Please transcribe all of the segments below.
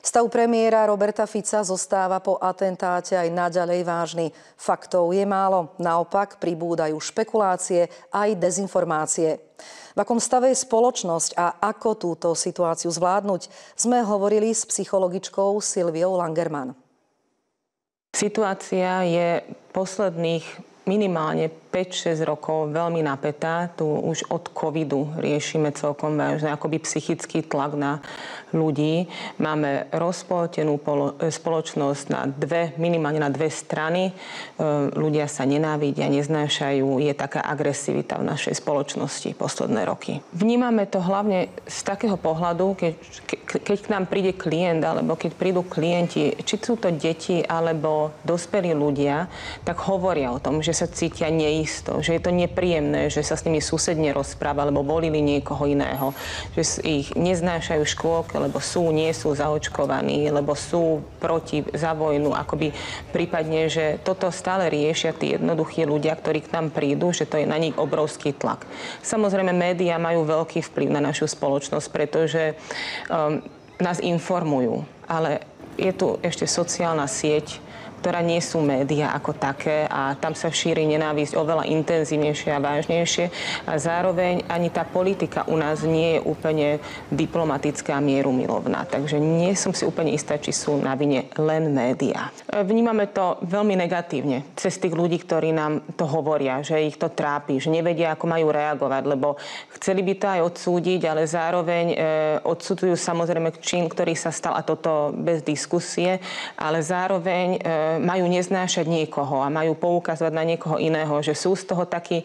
Stav premiéra Roberta Fica zostáva po atentáte aj naďalej vážny. Faktov je málo, naopak pribúdajú špekulácie aj dezinformácie. V akom stave je spoločnosť a ako túto situáciu zvládnuť, sme hovorili s psychologičkou Silviou Langerman. Situácia je posledných minimálne 5-6 rokov veľmi napätá. Tu už od covidu riešime celkom vážne akoby psychický tlak na ľudí. Máme rozpoltenú spoločnosť minimálne na dve strany. Ľudia sa nenávidia, neznášajú. Je taká agresivita v našej spoločnosti posledné roky. Vnímame to hlavne z takého pohľadu, keď k nám príde klient alebo keď prídu klienti, či sú to deti alebo dospelí ľudia, tak hovoria o tom, že sa cítia neisto, že je to nepríjemné, že sa s nimi susedne rozpráva, alebo volili niekoho iného, že ich neznášajú v škôlke, lebo nie sú zaočkovaní, lebo sú za vojnu, akoby prípadne, že toto stále riešia tí jednoduchí ľudia, ktorí k nám prídu, že to je na nich obrovský tlak. Samozrejme, médiá majú veľký vplyv na našu spoločnosť, pretože nás informujú, ale je tu ešte sociálna sieť, ktorá nie sú médiá ako také a tam sa šíri nenávisť oveľa intenzívnejšie a vážnejšie a zároveň ani tá politika u nás nie je úplne diplomatická a mierumilovná. Takže nie som si úplne istá, či sú na vine len médiá. Vnímame to veľmi negatívne cez tých ľudí, ktorí nám to hovoria, že ich to trápi, že nevedia, ako majú reagovať, lebo chceli by to aj odsúdiť, ale zároveň odsudzujú samozrejme čin, ktorý sa stal, a toto bez diskusie, ale zároveň majú neznášať niekoho a majú poukazovať na niekoho iného, že sú z toho takí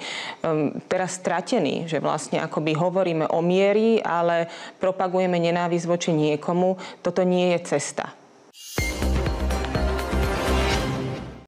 teraz stratení, že vlastne akoby hovoríme o mieri, ale propagujeme nenávisť voči niekomu. Toto nie je cesta.